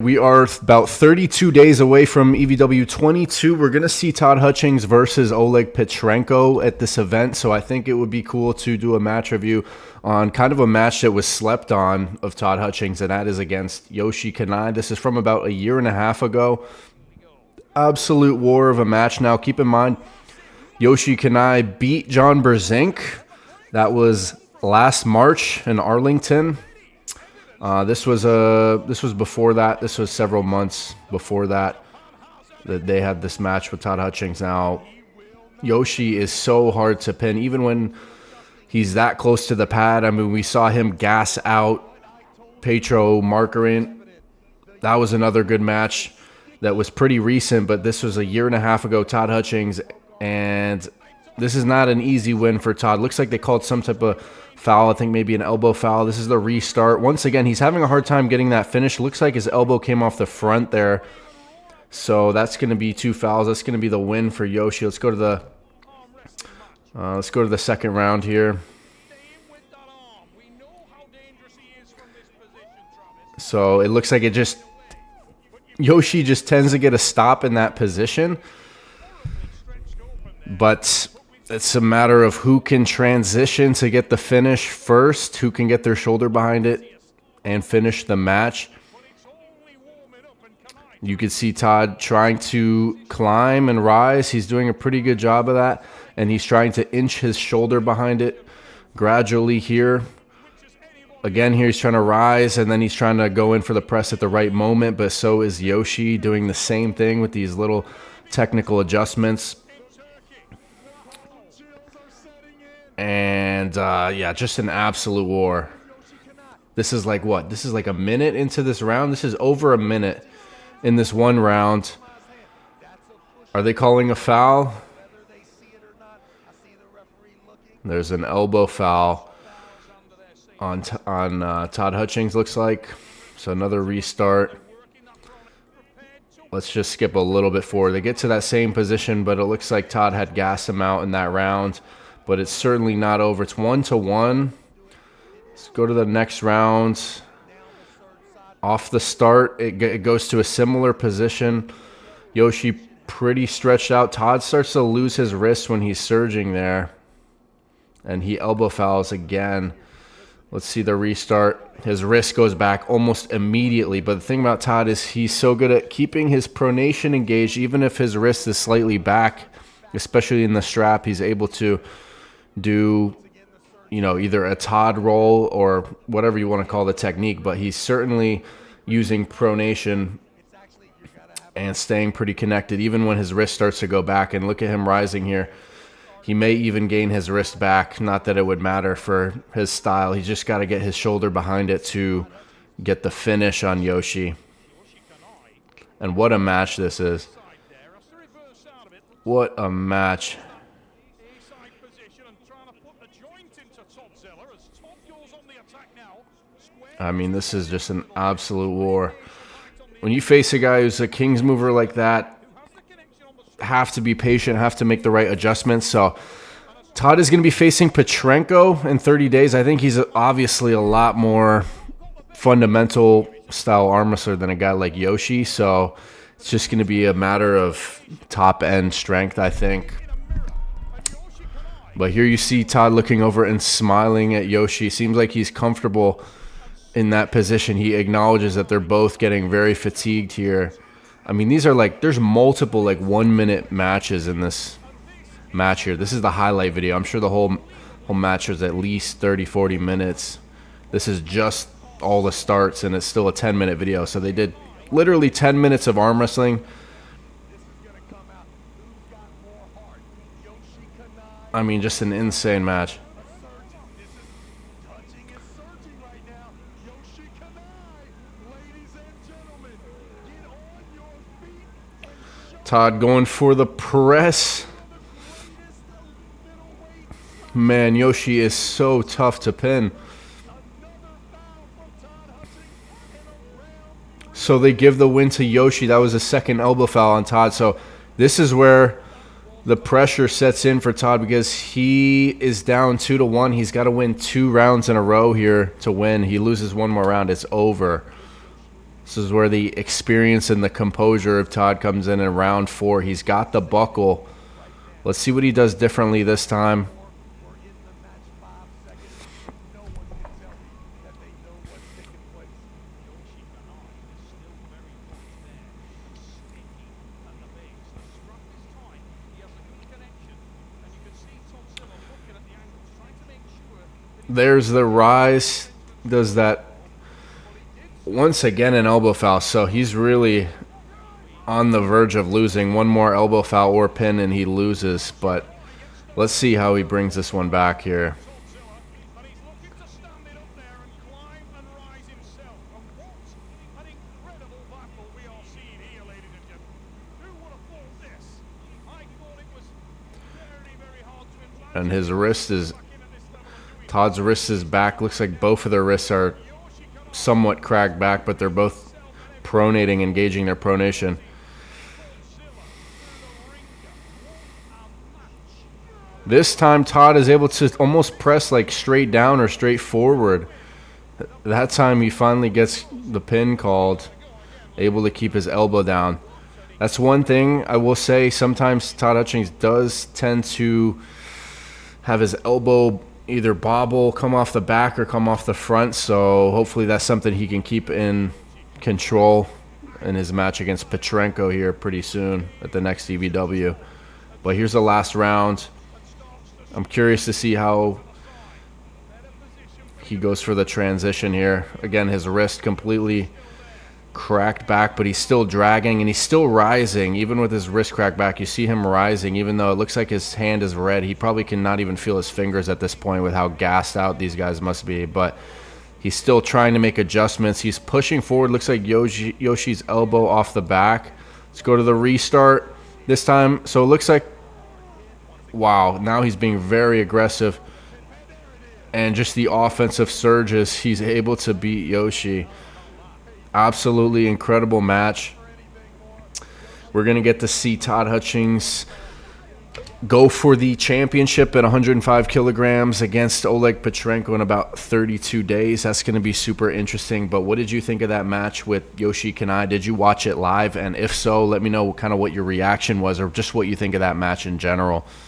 We are about 32 days away from EVW 22. We're going to see Todd Hutchings versus Oleg Petrenko at this event, so I think it would be cool to do a match review on kind of a match that was slept on of Todd Hutchings, and that is against Yoshi Kanai. This is from about a year and a half ago. Absolute war of a match. Now, keep in mind, Yoshi Kanai beat John Berzink. That was last March in Arlington. This was before that. This was several months before that they had this match with Todd Hutchings. Now, Yoshi is so hard to pin, even when he's that close to the pad. I mean, we saw him gas out Petro Markarin. That was another good match that was pretty recent, but this was a year and a half ago, Todd Hutchings, and this is not an easy win for Todd. Looks like they called some type of foul, I think maybe an elbow foul. This is the restart. Once again, he's having a hard time getting that finish. Looks like his elbow came off the front there. So that's going to be 2 fouls. That's going to be the win for Yoshi. Let's go to the second round here. So it looks like Yoshi just tends to get a stop in that position. But it's a matter of who can transition to get the finish first, who can get their shoulder behind it and finish the match. You can see Todd trying to climb and rise. He's doing a pretty good job of that, and he's trying to inch his shoulder behind it gradually here. Again, here he's trying to rise, and then he's trying to go in for the press at the right moment, but so is Yoshi doing the same thing with these little technical adjustments. And, yeah, just an absolute war. This is like what? This is like a minute into this round? This is over a minute in this one round. Are they calling a foul? There's an elbow foul on Todd Hutchings, looks like. So another restart. Let's just skip a little bit forward. They get to that same position, but it looks like Todd had gassed him out in that round. But it's certainly not over. It's 1-1. Let's go to the next round. Off the start, it goes to a similar position. Yoshi pretty stretched out. Todd starts to lose his wrist when he's surging there. And he elbow fouls again. Let's see the restart. His wrist goes back almost immediately. But the thing about Todd is he's so good at keeping his pronation engaged. Even if his wrist is slightly back, especially in the strap, he's able to do, either a Todd roll or whatever you want to call the technique, but he's certainly using pronation and staying pretty connected even when his wrist starts to go back. And look at him rising here. He may even gain his wrist back. Not that it would matter for his style. He's just got to get his shoulder behind it to get the finish on Yoshi. And what a match this is. What a match. I mean, this is just an absolute war. When you face a guy who's a King's mover like that, have to be patient, have to make the right adjustments. So Todd is going to be facing Petrenko in 30 days. I think he's obviously a lot more fundamental style arm wrestler than a guy like Yoshi. So it's just going to be a matter of top-end strength, I think. But here you see Todd looking over and smiling at Yoshi. Seems like he's comfortable in that position. He acknowledges that they're both getting very fatigued here. I mean, these are there's multiple 1-minute matches in this match here. This is the highlight video. I'm sure the whole match is at least 30-40 minutes. This is just all the starts, and it's still a 10-minute video. So they did literally 10 minutes of arm wrestling. I mean, just an insane match. Todd going for the press. Man, Yoshi is so tough to pin. So they give the win to Yoshi. That was a second elbow foul on Todd. So this is where the pressure sets in for Todd because he is down 2-1. He's got to win 2 rounds in a row here to win. He loses one more round, it's over. This is where the experience and the composure of Todd comes in round 4. He's got the buckle. Let's see what he does differently this time. There's the rise. Does that once again an elbow foul. So he's really on the verge of losing. One more elbow foul or pin and he loses. But let's see how he brings this one back here. And his wrist is, Todd's wrist is back. Looks like both of their wrists are somewhat cracked back, but they're both pronating, engaging their pronation. This time Todd is able to almost press like straight down or straight forward. That time he finally gets the pin called, able to keep his elbow down. That's one thing I will say. Sometimes Todd Hutchings does tend to have his elbow either bobble, come off the back, or come off the front. So hopefully that's something he can keep in control in his match against Petrenko here pretty soon at the next EVW. But here's the last round. I'm curious to see how he goes for the transition here. Again, his wrist completely cracked back, but he's still dragging and he's still rising. Even with his wrist cracked back, you see him rising. Even though it looks like his hand is red, he probably cannot even feel his fingers at this point with how gassed out these guys must be. But he's still trying to make adjustments. He's pushing forward. Looks like Yoshi's elbow off the back. Let's go to the restart this time. So it looks like, wow, now he's being very aggressive. And just the offensive surges, he's able to beat Yoshi. Absolutely incredible match. We're going to get to see Todd Hutchings go for the championship at 105 kilograms against Oleg Petrenko in about 32 days. That's going to be super interesting. But what did you think of that match with Yoshi Kanai? Did you watch it live? And if so, let me know kind of what your reaction was or just what you think of that match in general.